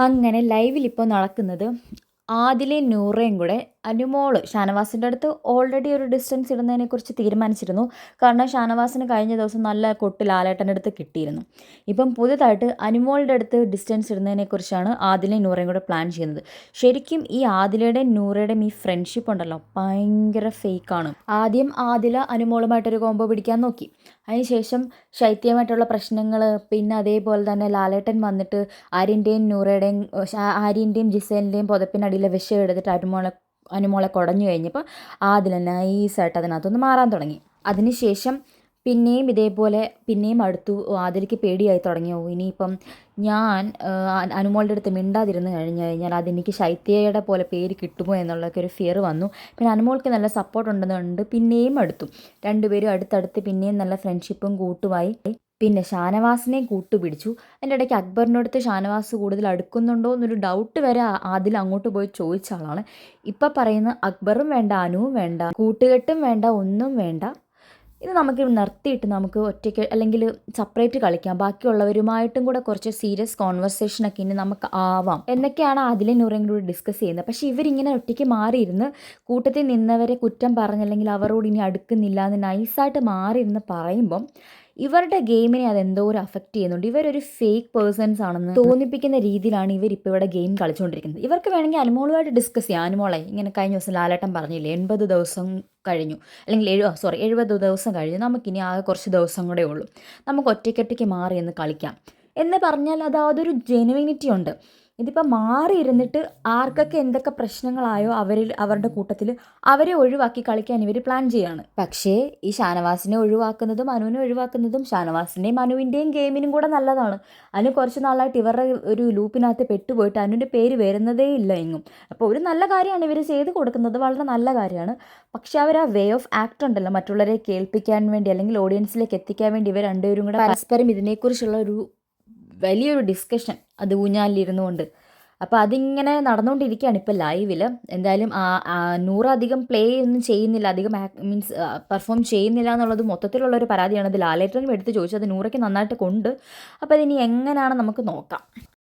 അങ്ങനെ ലൈവിൽ ഇപ്പോൾ നടക്കുന്നത് ആദിലയും നൂറയും കൂടെ അനുമോള് ഷാനവാസിൻ്റെ അടുത്ത് ഓൾറെഡി ഒരു ഡിസ്റ്റൻസ് ഇടുന്നതിനെക്കുറിച്ച് തീരുമാനിച്ചിരുന്നു. കാരണം ഷാനവാസിന് കഴിഞ്ഞ ദിവസം നല്ല കൊട്ട് ലാലേട്ടൻ്റെ അടുത്ത് കിട്ടിയിരുന്നു. ഇപ്പം പുതുതായിട്ട് അനുമോളുടെ അടുത്ത് ഡിസ്റ്റൻസ് ഇടുന്നതിനെക്കുറിച്ചാണ് ആദിലയും നൂറയും കൂടെ പ്ലാൻ ചെയ്യുന്നത്. ശരിക്കും ഈ ആദിലയുടെയും നൂറയുടെയും ഈ ഫ്രണ്ട്ഷിപ്പ് ഉണ്ടല്ലോ ഭയങ്കര ഫേക്കാണ്. ആദ്യം ആദില അനുമോളുമായിട്ടൊരു കോംബോ പിടിക്കാൻ നോക്കി. അതിനുശേഷം ശൈത്യമായിട്ടുള്ള പ്രശ്നങ്ങൾ, പിന്നെ അതേപോലെ തന്നെ ലാലേട്ടൻ വന്നിട്ട് ആര്യൻ്റെയും ജിസേലിൻ്റെയും പുതപ്പിനടിയിലെ വിഷം എടുത്തിട്ട് അനുമോളെ കുടഞ്ഞു കഴിഞ്ഞപ്പോൾ ആദില നൈസായിട്ട് അതിനകത്തൊന്ന് മാറാൻ തുടങ്ങി. അതിനുശേഷം പിന്നെയും ഇതേപോലെ അടുത്തു. ആദിലയ്ക്ക് പേടിയായി തുടങ്ങിയോ, ഇനിയിപ്പം ഞാൻ അനുമോളുടെ അടുത്ത് മിണ്ടാതിരുന്ന് കഴിഞ്ഞു കഴിഞ്ഞാൽ അതെനിക്ക് ശൈത്യയുടെ പോലെ പേര് കിട്ടുമോ എന്നുള്ളതൊക്കെ ഒരു ഫിയർ വന്നു. പിന്നെ അനുമോൾക്ക് നല്ല സപ്പോർട്ട് ഉണ്ടെന്നുണ്ട് പിന്നെയും അടുത്തു. രണ്ടുപേരും അടുത്തടുത്ത് പിന്നെയും നല്ല ഫ്രണ്ട്ഷിപ്പും കൂട്ടുമായി. പിന്നെ ഷാനവാസിനെയും കൂട്ടുപിടിച്ചു. അതിൻ്റെ ഇടയ്ക്ക് അക്ബറിനടുത്ത് ഷാനവാസ് കൂടുതൽ അടുക്കുന്നുണ്ടോ എന്നൊരു ഡൗട്ട് വരെ ആദിൽ അങ്ങോട്ട് പോയി ചോദിച്ച ആളാണ്. ഇപ്പം പറയുന്ന അക്ബറും വേണ്ട, അനുവും വേണ്ട, കൂട്ടുകെട്ടും വേണ്ട, ഒന്നും വേണ്ട, ഇത് നമുക്ക് നിർത്തിയിട്ട് നമുക്ക് ഒറ്റയ്ക്ക് അല്ലെങ്കിൽ സെപ്പറേറ്റ് കളിക്കാം, ബാക്കിയുള്ളവരുമായിട്ടും കൂടെ കുറച്ച് സീരിയസ് കോൺവെർസേഷനൊക്കെ ഇനി നമുക്ക് ആവാം എന്നൊക്കെയാണ് ആദിലും നൂറയും കൂടി ഡിസ്കസ് ചെയ്യുന്നത്. പക്ഷേ ഇവരിങ്ങനെ ഒറ്റയ്ക്ക് മാറിയിരുന്ന് കൂട്ടത്തിൽ നിന്നവരെ കുറ്റം പറഞ്ഞല്ലെങ്കിൽ അവരോട് ഇനി അടുക്കുന്നില്ല എന്ന് നൈസായിട്ട് മാറിയിരുന്ന് പറയുമ്പം ഇവരുടെ ഗെയിമിനെ അതെന്തോ ഒരു അഫക്റ്റ് ചെയ്യുന്നുണ്ട്. ഇവരൊരു ഫേക്ക് പേഴ്സൺസ് ആണെന്ന് തോന്നിപ്പിക്കുന്ന രീതിയിലാണ് ഇവരിപ്പോൾ ഇവിടെ ഗെയിം കളിച്ചുകൊണ്ടിരിക്കുന്നത്. ഇവർക്ക് വേണമെങ്കിൽ അനുമോളുമായിട്ട് ഡിസ്കസ് ചെയ്യാം. അനുമോളെ ഇങ്ങനെ കഴിഞ്ഞ ദിവസം ലാലേട്ടൻ പറഞ്ഞില്ലേ 80 ദിവസം കഴിഞ്ഞു, അല്ലെങ്കിൽ 70 ദിവസം കഴിഞ്ഞു, നമുക്കിനി ആകെ കുറച്ച് ദിവസം കൂടെ ഉള്ളൂ, നമുക്ക് ഒറ്റയ്ക്കൊറ്റയ്ക്ക് മാറി എന്ന് കളിക്കാം എന്ന് പറഞ്ഞാൽ അതൊരു ജെനുവിനിറ്റി ഉണ്ട്. ഇതിപ്പോൾ മാറിയിരുന്നിട്ട് ആർക്കൊക്കെ എന്തൊക്കെ പ്രശ്നങ്ങളായോ അവരുടെ കൂട്ടത്തിൽ അവരെ ഒഴിവാക്കി കളിക്കാൻ ഇവർ പ്ലാൻ ചെയ്യാണ്. പക്ഷേ ഈ ഷാനവാസിനെ ഒഴിവാക്കുന്നതും അനുവിനെ ഒഴിവാക്കുന്നതും ഷാനവാസിൻ്റെയും അനുവിൻ്റെയും ഗെയിമിനും കൂടെ നല്ലതാണ്. അനു കുറച്ച് നാളായിട്ട് ഇവരുടെ ഒരു ലൂപ്പിനകത്ത് പെട്ടുപോയിട്ട് അനുവിൻ്റെ പേര് വരുന്നതേ ഇല്ല എങ്ങും. അപ്പോൾ ഒരു നല്ല കാര്യമാണ് ഇവർ ചെയ്ത് കൊടുക്കുന്നത്, വളരെ നല്ല കാര്യമാണ്. പക്ഷേ അവർ ആ വേ ഓഫ് ആക്ട് ഉണ്ടല്ലോ, മറ്റുള്ളവരെ കേൾപ്പിക്കാൻ വേണ്ടി അല്ലെങ്കിൽ ഓഡിയൻസിലേക്ക് എത്തിക്കാൻ വേണ്ടി ഇവർ രണ്ടുപേരും കൂടെ പരസ്പരം ഇതിനെക്കുറിച്ചുള്ള ഒരു വലിയൊരു ഡിസ്കഷൻ അത് ഊഞ്ഞാലിരുന്നുകൊണ്ട്, അപ്പോൾ അതിങ്ങനെ നടന്നുകൊണ്ടിരിക്കുകയാണ് ഇപ്പോൾ ലൈവിൽ. എന്തായാലും നൂറ് അധികം പ്ലേ ഒന്നും ചെയ്യുന്നില്ല, അധികം മീൻസ് പെർഫോം ചെയ്യുന്നില്ല എന്നുള്ളത് മൊത്തത്തിലുള്ളൊരു പരാതിയാണ്. അത് ലാലേട്ടനും എടുത്ത് ചോദിച്ചത് നൂറയ്ക്ക് നന്നായിട്ട് കൊണ്ട്. അപ്പോൾ അതിനി എങ്ങനെയാണ് നമുക്ക് നോക്കാം.